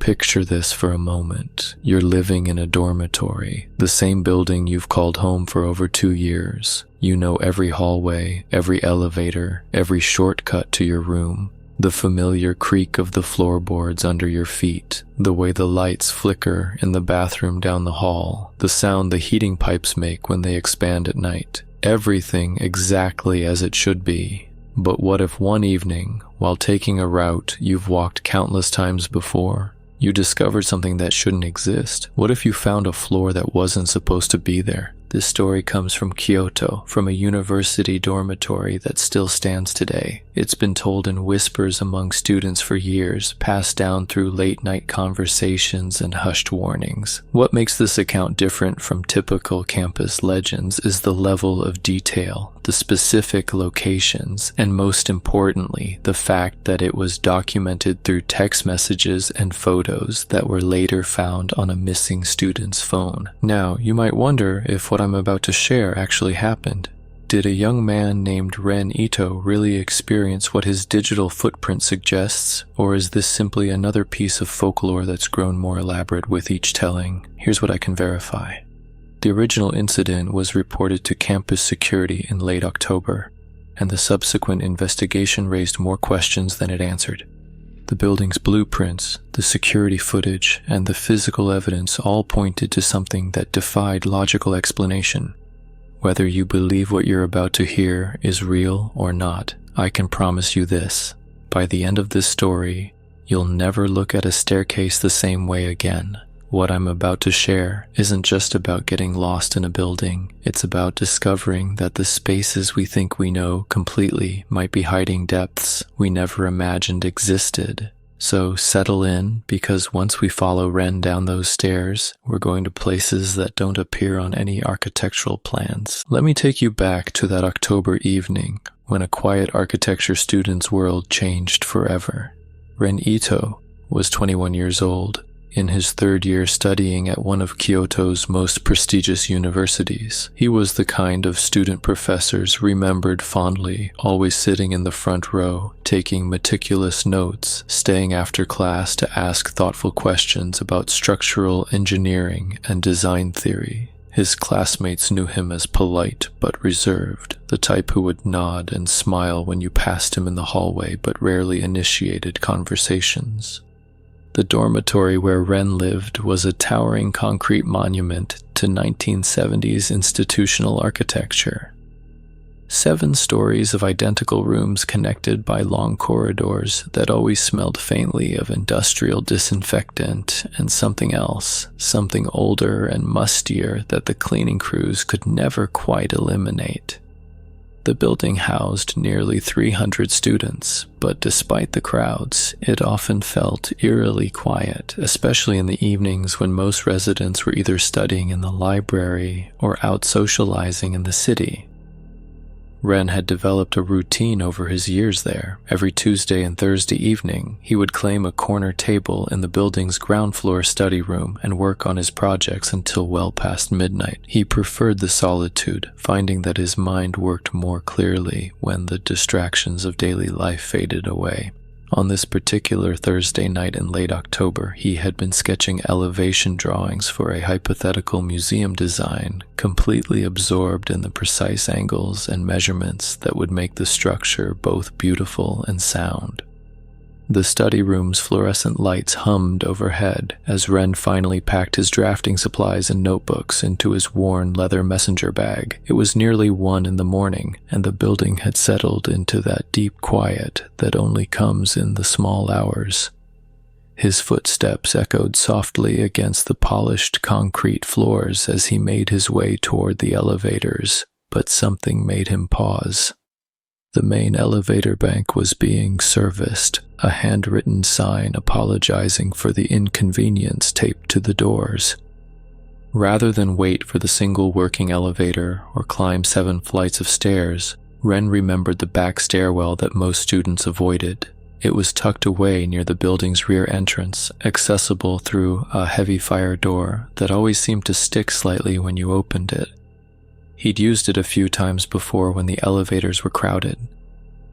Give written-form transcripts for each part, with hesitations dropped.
Picture this for a moment. You're living in a dormitory, the same building you've called home for over 2 years. You know every hallway, every elevator, every shortcut to your room. The familiar creak of the floorboards under your feet, the way the lights flicker in the bathroom down the hall, the sound the heating pipes make when they expand at night. Everything exactly as it should be. But what if one evening, while taking a route you've walked countless times before, you discovered something that shouldn't exist? What if you found a floor that wasn't supposed to be there? This story comes from Kyoto, from a university dormitory that still stands today. It's been told in whispers among students for years, passed down through late-night conversations and hushed warnings. What makes this account different from typical campus legends is the level of detail, the specific locations, and most importantly, the fact that it was documented through text messages and photos that were later found on a missing student's phone. Now, you might wonder if what I'm about to share actually happened. Did a young man named Ren Ito really experience what his digital footprint suggests, or is this simply another piece of folklore that's grown more elaborate with each telling? Here's what I can verify. The original incident was reported to campus security in late October, and the subsequent investigation raised more questions than it answered. The building's blueprints, the security footage, and the physical evidence all pointed to something that defied logical explanation. Whether you believe what you're about to hear is real or not, I can promise you this. By the end of this story, you'll never look at a staircase the same way again. What I'm about to share isn't just about getting lost in a building. It's about discovering that the spaces we think we know completely might be hiding depths we never imagined existed. So settle in, because once we follow Ren down those stairs, we're going to places that don't appear on any architectural plans. Let me take you back to that October evening when a quiet architecture student's world changed forever. Ren Ito was 21 years old, in his third year studying at one of Kyoto's most prestigious universities. He was the kind of student professors remembered fondly, always sitting in the front row, taking meticulous notes, staying after class to ask thoughtful questions about structural engineering and design theory. His classmates knew him as polite but reserved, the type who would nod and smile when you passed him in the hallway but rarely initiated conversations. The dormitory where Ren lived was a towering concrete monument to 1970s institutional architecture. 7 stories of identical rooms connected by long corridors that always smelled faintly of industrial disinfectant and something else, something older and mustier that the cleaning crews could never quite eliminate. The building housed nearly 300 students, but despite the crowds, it often felt eerily quiet, especially in the evenings when most residents were either studying in the library or out socializing in the city. Ren had developed a routine over his years there. Every Tuesday and Thursday evening, he would claim a corner table in the building's ground floor study room and work on his projects until well past midnight. He preferred the solitude, finding that his mind worked more clearly when the distractions of daily life faded away. On this particular Thursday night in late October, he had been sketching elevation drawings for a hypothetical museum design, completely absorbed in the precise angles and measurements that would make the structure both beautiful and sound. The study room's fluorescent lights hummed overhead as Ren finally packed his drafting supplies and notebooks into his worn leather messenger bag. It was nearly 1 in the morning, and the building had settled into that deep quiet that only comes in the small hours. His footsteps echoed softly against the polished concrete floors as he made his way toward the elevators, but something made him pause. The main elevator bank was being serviced, a handwritten sign apologizing for the inconvenience taped to the doors. Rather than wait for the single working elevator or climb 7 flights of stairs, Ren remembered the back stairwell that most students avoided. It was tucked away near the building's rear entrance, accessible through a heavy fire door that always seemed to stick slightly when you opened it. He'd used it a few times before when the elevators were crowded,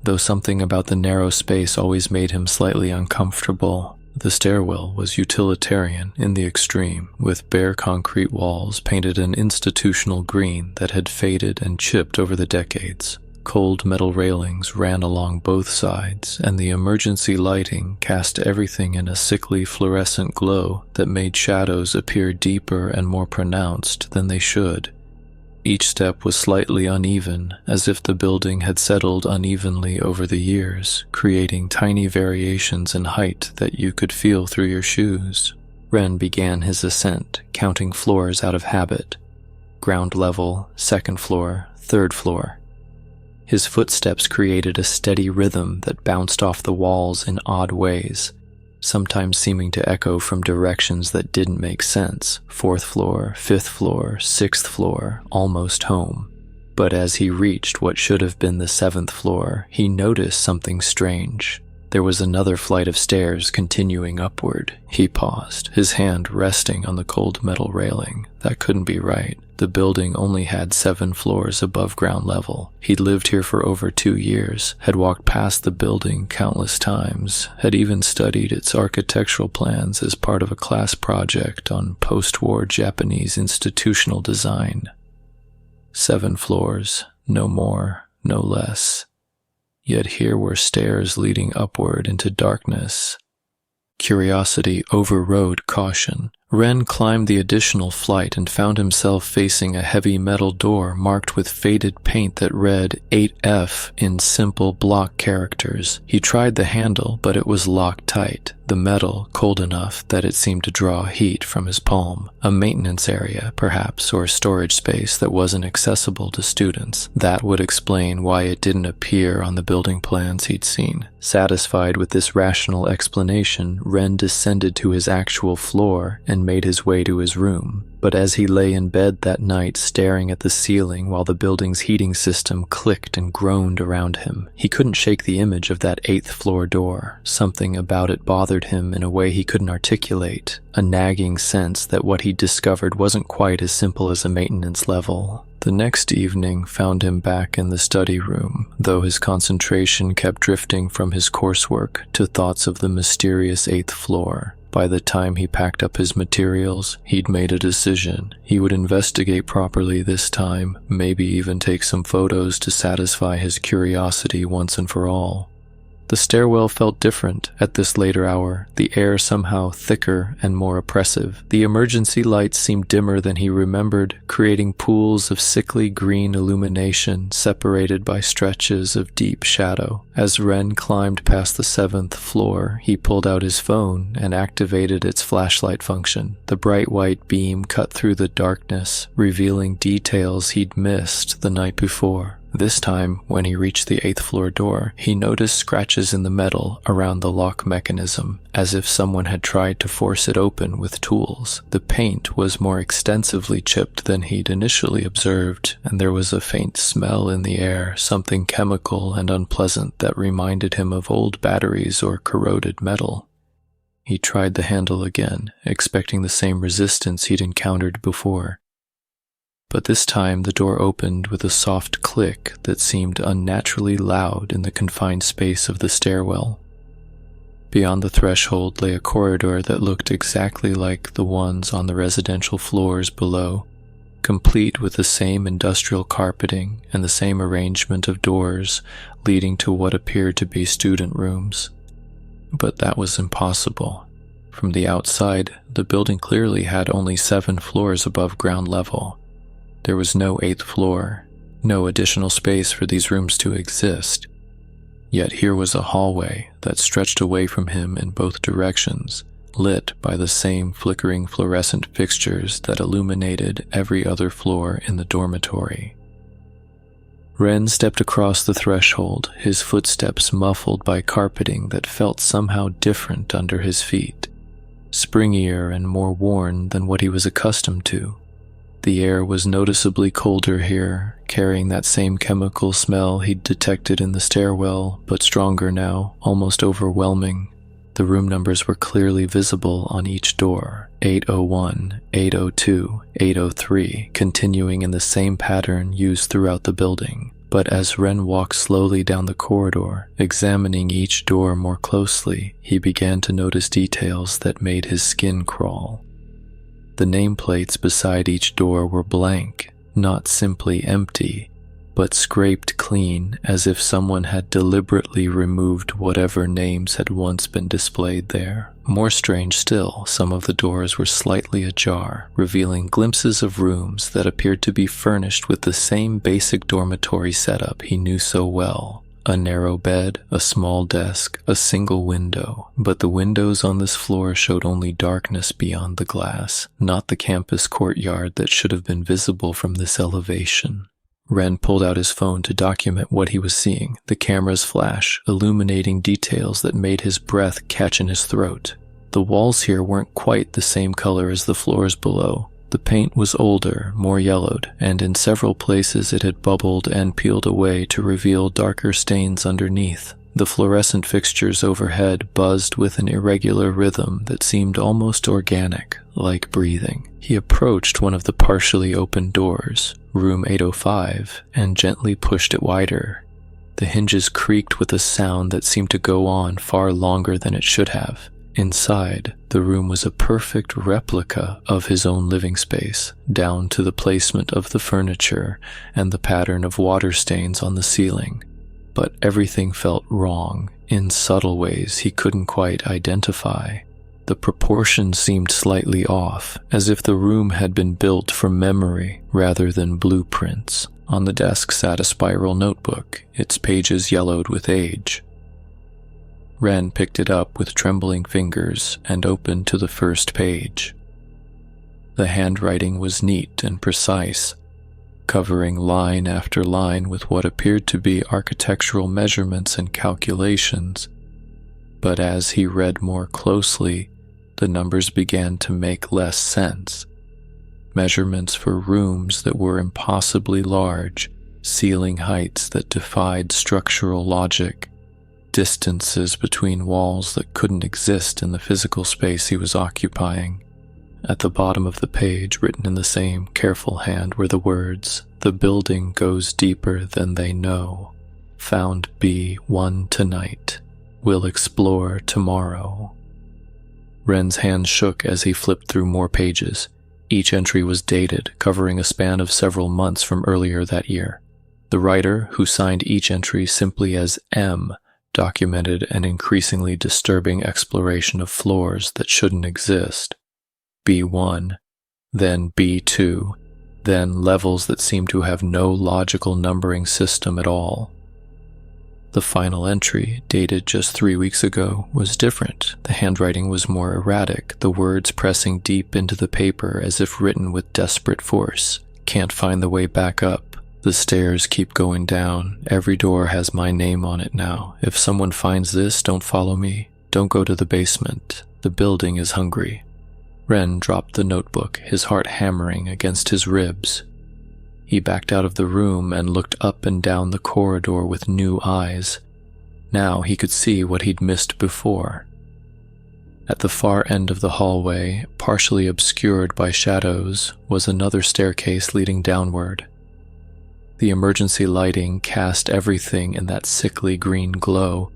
though something about the narrow space always made him slightly uncomfortable. The stairwell was utilitarian in the extreme, with bare concrete walls painted an institutional green that had faded and chipped over the decades. Cold metal railings ran along both sides, and the emergency lighting cast everything in a sickly fluorescent glow that made shadows appear deeper and more pronounced than they should. Each step was slightly uneven, as if the building had settled unevenly over the years, creating tiny variations in height that you could feel through your shoes. Ren began his ascent, counting floors out of habit. Ground level, second floor, third floor. His footsteps created a steady rhythm that bounced off the walls in odd ways, sometimes seeming to echo from directions that didn't make sense. Fourth floor, fifth floor, sixth floor, almost home. But as he reached what should have been the seventh floor, he noticed something strange. There was another flight of stairs continuing upward. He paused, his hand resting on the cold metal railing. That couldn't be right. The building only had 7 floors above ground level. He'd lived here for over 2 years, had walked past the building countless times, had even studied its architectural plans as part of a class project on post-war Japanese institutional design. 7 floors, no more, no less. Yet here were stairs leading upward into darkness. Curiosity overrode caution. Ren climbed the additional flight and found himself facing a heavy metal door marked with faded paint that read 8F in simple block characters. He tried the handle, but it was locked tight, the metal cold enough that it seemed to draw heat from his palm. A maintenance area, perhaps, or storage space that wasn't accessible to students. That would explain why it didn't appear on the building plans he'd seen. Satisfied with this rational explanation, Ren descended to his actual floor and made his way to his room. But as he lay in bed that night staring at the ceiling while the building's heating system clicked and groaned around him, he couldn't shake the image of that 8th floor door. Something about it bothered him in a way he couldn't articulate, a nagging sense that what he'd discovered wasn't quite as simple as a maintenance level. The next evening found him back in the study room, though his concentration kept drifting from his coursework to thoughts of the mysterious 8th floor. By the time he packed up his materials, he'd made a decision. He would investigate properly this time, maybe even take some photos to satisfy his curiosity once and for all. The stairwell felt different at this later hour, the air somehow thicker and more oppressive. The emergency lights seemed dimmer than he remembered, creating pools of sickly green illumination separated by stretches of deep shadow. As Ren climbed past the 7th floor, he pulled out his phone and activated its flashlight function. The bright white beam cut through the darkness, revealing details he'd missed the night before. This time, when he reached the 8th floor door, he noticed scratches in the metal around the lock mechanism, as if someone had tried to force it open with tools. The paint was more extensively chipped than he'd initially observed, and there was a faint smell in the air, something chemical and unpleasant that reminded him of old batteries or corroded metal. He tried the handle again, expecting the same resistance he'd encountered before. But this time the door opened with a soft click that seemed unnaturally loud in the confined space of the stairwell. Beyond the threshold lay a corridor that looked exactly like the ones on the residential floors below, complete with the same industrial carpeting and the same arrangement of doors leading to what appeared to be student rooms. But that was impossible. From the outside, the building clearly had only 7 floors above ground level. There was no 8th floor, no additional space for these rooms to exist. Yet here was a hallway that stretched away from him in both directions, lit by the same flickering fluorescent fixtures that illuminated every other floor in the dormitory. Ren stepped across the threshold, his footsteps muffled by carpeting that felt somehow different under his feet, springier and more worn than what he was accustomed to. The air was noticeably colder here, carrying that same chemical smell he'd detected in the stairwell, but stronger now, almost overwhelming. The room numbers were clearly visible on each door, 801, 802, 803, continuing in the same pattern used throughout the building. But as Ren walked slowly down the corridor, examining each door more closely, he began to notice details that made his skin crawl. The nameplates beside each door were blank, not simply empty, but scraped clean as if someone had deliberately removed whatever names had once been displayed there. More strange still, some of the doors were slightly ajar, revealing glimpses of rooms that appeared to be furnished with the same basic dormitory setup he knew so well. A narrow bed, a small desk, a single window, but the windows on this floor showed only darkness beyond the glass, not the campus courtyard that should have been visible from this elevation. Ren pulled out his phone to document what he was seeing, the camera's flash, illuminating details that made his breath catch in his throat. The walls here weren't quite the same color as the floors below. The paint was older, more yellowed, and in several places it had bubbled and peeled away to reveal darker stains underneath. The fluorescent fixtures overhead buzzed with an irregular rhythm that seemed almost organic, like breathing. He approached one of the partially opened doors, room 805, and gently pushed it wider. The hinges creaked with a sound that seemed to go on far longer than it should have. Inside, the room was a perfect replica of his own living space, down to the placement of the furniture and the pattern of water stains on the ceiling. But everything felt wrong, in subtle ways he couldn't quite identify. The proportions seemed slightly off, as if the room had been built from memory rather than blueprints. On the desk sat a spiral notebook, its pages yellowed with age. Ren picked it up with trembling fingers and opened to the first page. The handwriting was neat and precise, covering line after line with what appeared to be architectural measurements and calculations. But as he read more closely, the numbers began to make less sense. Measurements for rooms that were impossibly large, ceiling heights that defied structural logic, distances between walls that couldn't exist in the physical space he was occupying. At the bottom of the page, written in the same careful hand, were the words, "The building goes deeper than they know. Found B1 tonight. Will explore tomorrow." Ren's hands shook as he flipped through more pages. Each entry was dated, covering a span of several months from earlier that year. The writer, who signed each entry simply as M, documented an increasingly disturbing exploration of floors that shouldn't exist. B1, then B2, then levels that seemed to have no logical numbering system at all. The final entry, dated just 3 weeks ago, was different. The handwriting was more erratic, the words pressing deep into the paper as if written with desperate force. "Can't find the way back up. The stairs keep going down. Every door has my name on it now. If someone finds this, don't follow me. Don't go to the basement. The building is hungry." Ren dropped the notebook, his heart hammering against his ribs. He backed out of the room and looked up and down the corridor with new eyes. Now he could see what he'd missed before. At the far end of the hallway, partially obscured by shadows, was another staircase leading downward. The emergency lighting cast everything in that sickly green glow,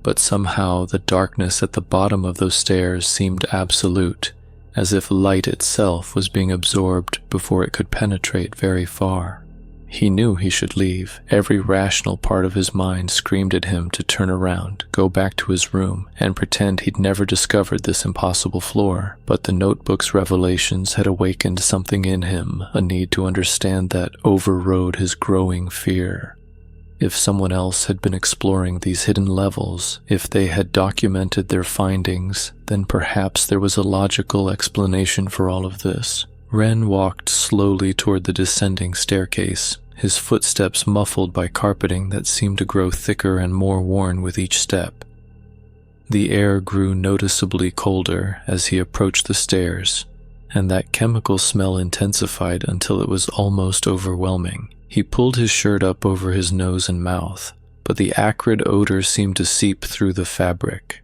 but somehow the darkness at the bottom of those stairs seemed absolute, as if light itself was being absorbed before it could penetrate very far. He knew he should leave. Every rational part of his mind screamed at him to turn around, go back to his room, and pretend he'd never discovered this impossible floor. But the notebook's revelations had awakened something in him, a need to understand that overrode his growing fear. If someone else had been exploring these hidden levels, if they had documented their findings, then perhaps there was a logical explanation for all of this. Ren walked slowly toward the descending staircase, his footsteps muffled by carpeting that seemed to grow thicker and more worn with each step. The air grew noticeably colder as he approached the stairs, and that chemical smell intensified until it was almost overwhelming. He pulled his shirt up over his nose and mouth, but the acrid odor seemed to seep through the fabric.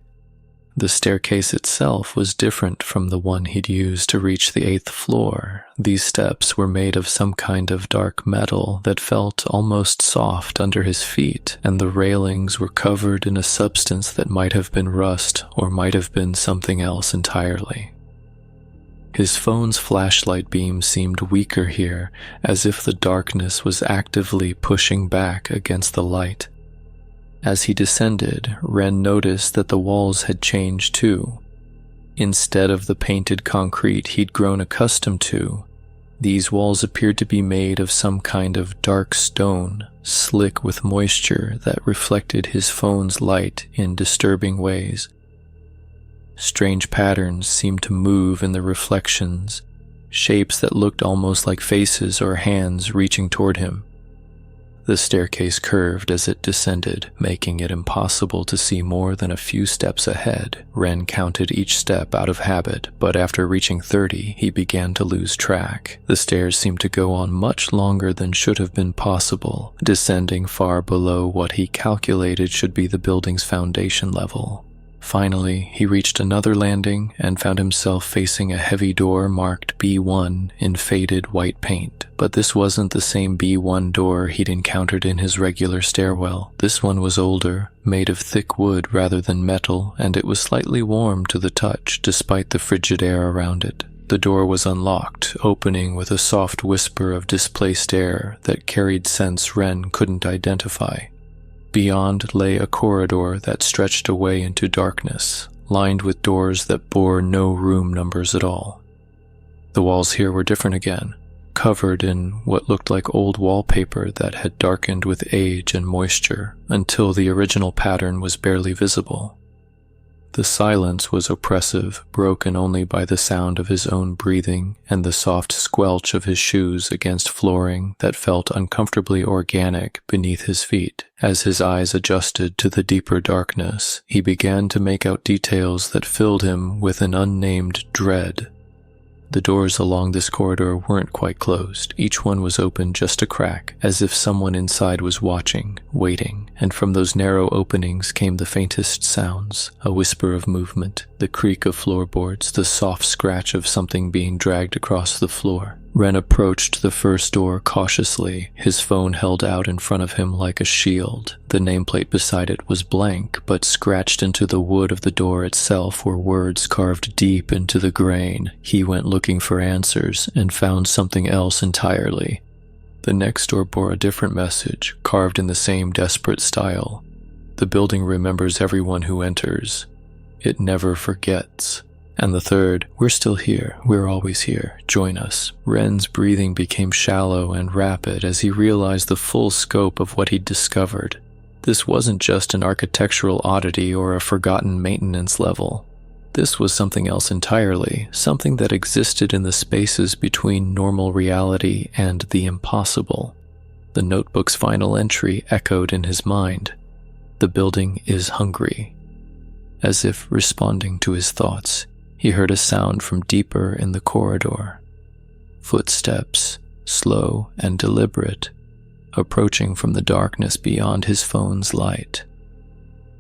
The staircase itself was different from the one he'd used to reach the 8th floor. These steps were made of some kind of dark metal that felt almost soft under his feet, and the railings were covered in a substance that might have been rust or might have been something else entirely. His phone's flashlight beam seemed weaker here, as if the darkness was actively pushing back against the light. As he descended, Ren noticed that the walls had changed too. Instead of the painted concrete he'd grown accustomed to, these walls appeared to be made of some kind of dark stone, slick with moisture that reflected his phone's light in disturbing ways. Strange patterns seemed to move in the reflections, shapes that looked almost like faces or hands reaching toward him. The staircase curved as it descended, making it impossible to see more than a few steps ahead. Ren counted each step out of habit, but after reaching 30, he began to lose track. The stairs seemed to go on much longer than should have been possible, descending far below what he calculated should be the building's foundation level. Finally, he reached another landing and found himself facing a heavy door marked B1 in faded white paint. But this wasn't the same B1 door he'd encountered in his regular stairwell. This one was older, made of thick wood rather than metal, and it was slightly warm to the touch despite the frigid air around it. The door was unlocked, opening with a soft whisper of displaced air that carried scents Ren couldn't identify. Beyond lay a corridor that stretched away into darkness, lined with doors that bore no room numbers at all. The walls here were different again, covered in what looked like old wallpaper that had darkened with age and moisture until the original pattern was barely visible. The silence was oppressive, broken only by the sound of his own breathing and the soft squelch of his shoes against flooring that felt uncomfortably organic beneath his feet. As his eyes adjusted to the deeper darkness, he began to make out details that filled him with an unnamed dread. The doors along this corridor weren't quite closed. Each one was open just a crack, as if someone inside was watching, waiting, and from those narrow openings came the faintest sounds, a whisper of movement, the creak of floorboards, the soft scratch of something being dragged across the floor. Ren approached the first door cautiously, his phone held out in front of him like a shield. The nameplate beside it was blank, but scratched into the wood of the door itself were words carved deep into the grain. He went looking for answers and found something else entirely. The next door bore a different message, carved in the same desperate style. The building remembers everyone who enters. It never forgets. And the third, we're still here, we're always here, join us. Ren's breathing became shallow and rapid as he realized the full scope of what he'd discovered. This wasn't just an architectural oddity or a forgotten maintenance level. This was something else entirely, something that existed in the spaces between normal reality and the impossible. The notebook's final entry echoed in his mind. The building is hungry. As if responding to his thoughts, he heard a sound from deeper in the corridor. Footsteps, slow and deliberate, approaching from the darkness beyond his phone's light.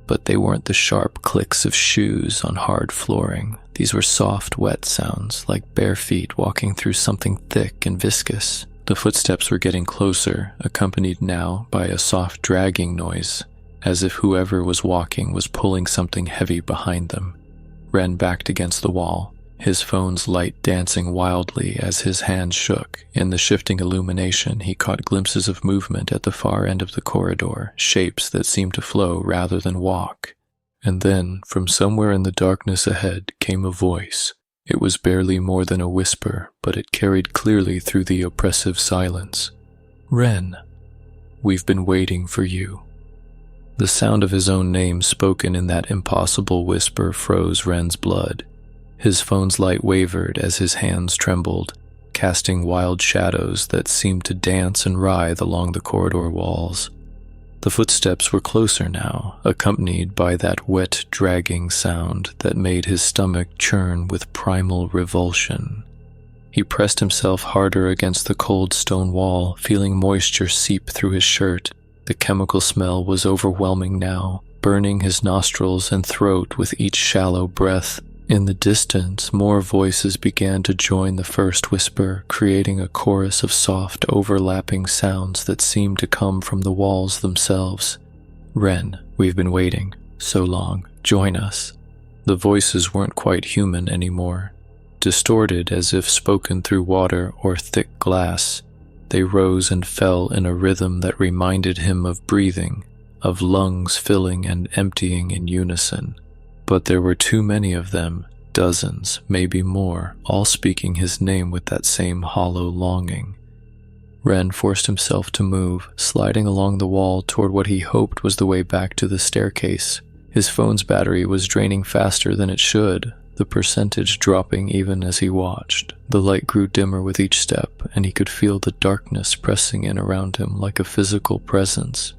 But they weren't the sharp clicks of shoes on hard flooring. These were soft, wet sounds, like bare feet walking through something thick and viscous. The footsteps were getting closer, accompanied now by a soft dragging noise, as if whoever was walking was pulling something heavy behind them. Ren backed against the wall, his phone's light dancing wildly as his hands shook. In the shifting illumination, he caught glimpses of movement at the far end of the corridor, shapes that seemed to flow rather than walk. And then, from somewhere in the darkness ahead, came a voice. It was barely more than a whisper, but it carried clearly through the oppressive silence. "Ren, we've been waiting for you." The sound of his own name spoken in that impossible whisper froze Ren's blood. His phone's light wavered as his hands trembled, casting wild shadows that seemed to dance and writhe along the corridor walls. The footsteps were closer now, accompanied by that wet, dragging sound that made his stomach churn with primal revulsion. He pressed himself harder against the cold stone wall, feeling moisture seep through his shirt. The chemical smell was overwhelming now, burning his nostrils and throat with each shallow breath. In the distance, more voices began to join the first whisper, creating a chorus of soft, overlapping sounds that seemed to come from the walls themselves. "Ren, we've been waiting so long. Join us." The voices weren't quite human anymore. Distorted as if spoken through water or thick glass, they rose and fell in a rhythm that reminded him of breathing, of lungs filling and emptying in unison. But there were too many of them, dozens, maybe more, all speaking his name with that same hollow longing. Ren forced himself to move, sliding along the wall toward what he hoped was the way back to the staircase. His phone's battery was draining faster than it should, the percentage dropping even as he watched. The light grew dimmer with each step, and he could feel the darkness pressing in around him like a physical presence.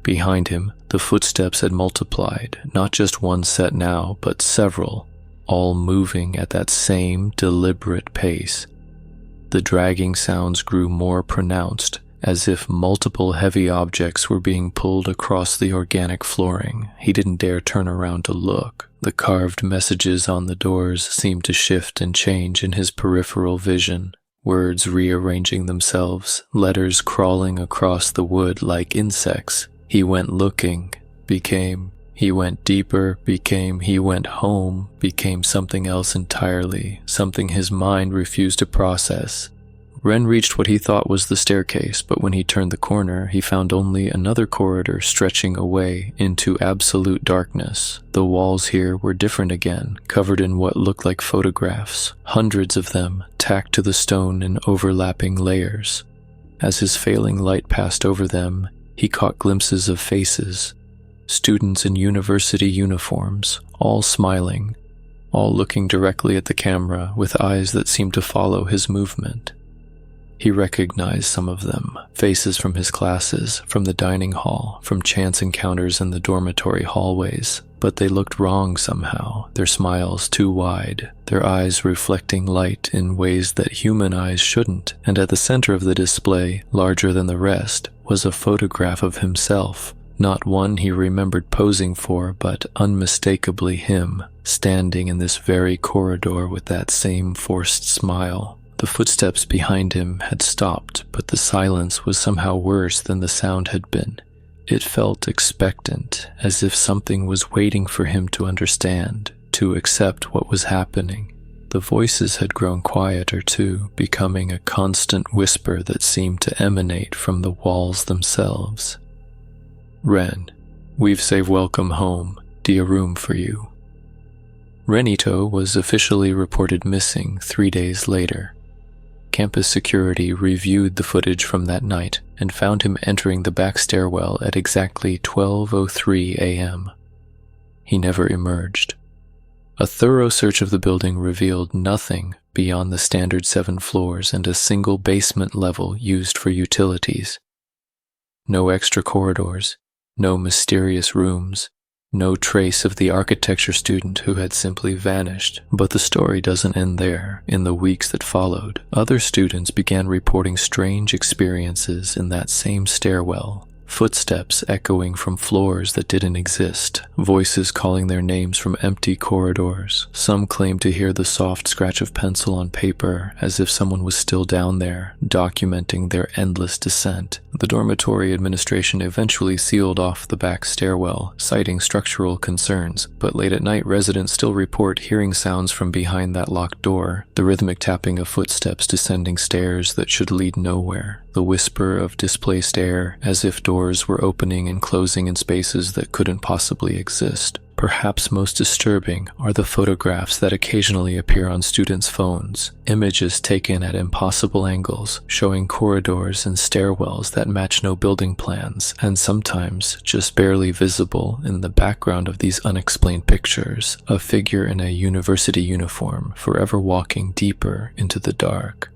Behind him, the footsteps had multiplied, not just one set now, but several, all moving at that same deliberate pace. The dragging sounds grew more pronounced, as if multiple heavy objects were being pulled across the organic flooring. He didn't dare turn around to look. The carved messages on the doors seemed to shift and change in his peripheral vision, words rearranging themselves, letters crawling across the wood like insects. He went looking, became. He went deeper, became. He went home, became something else entirely, something his mind refused to process. Ren reached what he thought was the staircase, but when he turned the corner, he found only another corridor stretching away into absolute darkness. The walls here were different again, covered in what looked like photographs, hundreds of them, tacked to the stone in overlapping layers. As his failing light passed over them, he caught glimpses of faces, students in university uniforms, all smiling, all looking directly at the camera with eyes that seemed to follow his movement. He recognized some of them, faces from his classes, from the dining hall, from chance encounters in the dormitory hallways, but they looked wrong somehow, their smiles too wide, their eyes reflecting light in ways that human eyes shouldn't, and at the center of the display, larger than the rest, was a photograph of himself, not one he remembered posing for, but unmistakably him, standing in this very corridor with that same forced smile. The footsteps behind him had stopped, but the silence was somehow worse than the sound had been. It felt expectant, as if something was waiting for him to understand, to accept what was happening. The voices had grown quieter too, becoming a constant whisper that seemed to emanate from the walls themselves. "Ren, we've saved welcome home. Dear room for you." Ren Ito was officially reported missing 3 days later. Campus security reviewed the footage from that night and found him entering the back stairwell at exactly 12:03 a.m. He never emerged. A thorough search of the building revealed nothing beyond the standard 7 floors and a single basement level used for utilities. No extra corridors, no mysterious rooms, no trace of the architecture student who had simply vanished. But the story doesn't end there. In the weeks that followed, other students began reporting strange experiences in that same stairwell. Footsteps echoing from floors that didn't exist, voices calling their names from empty corridors. Some claimed to hear the soft scratch of pencil on paper, as if someone was still down there, documenting their endless descent. The dormitory administration eventually sealed off the back stairwell, citing structural concerns, but late at night residents still report hearing sounds from behind that locked door, the rhythmic tapping of footsteps descending stairs that should lead nowhere, the whisper of displaced air, as if doors were opening and closing in spaces that couldn't possibly exist. Perhaps most disturbing are the photographs that occasionally appear on students' phones, images taken at impossible angles, showing corridors and stairwells that match no building plans, and sometimes just barely visible in the background of these unexplained pictures, a figure in a university uniform forever walking deeper into the dark.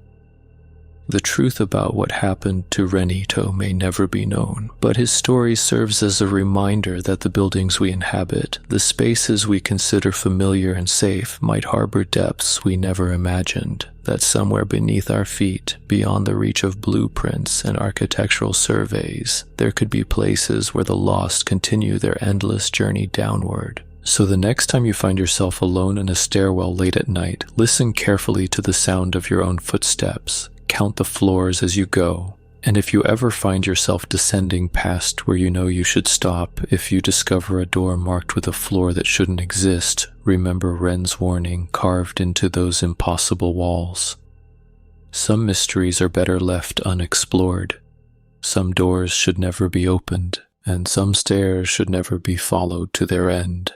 The truth about what happened to Ren Ito may never be known, but his story serves as a reminder that the buildings we inhabit, the spaces we consider familiar and safe, might harbor depths we never imagined, that somewhere beneath our feet, beyond the reach of blueprints and architectural surveys, there could be places where the lost continue their endless journey downward. So the next time you find yourself alone in a stairwell late at night, listen carefully to the sound of your own footsteps. Count the floors as you go, and if you ever find yourself descending past where you know you should stop, if you discover a door marked with a floor that shouldn't exist, remember Ren's warning carved into those impossible walls. Some mysteries are better left unexplored. Some doors should never be opened, and some stairs should never be followed to their end.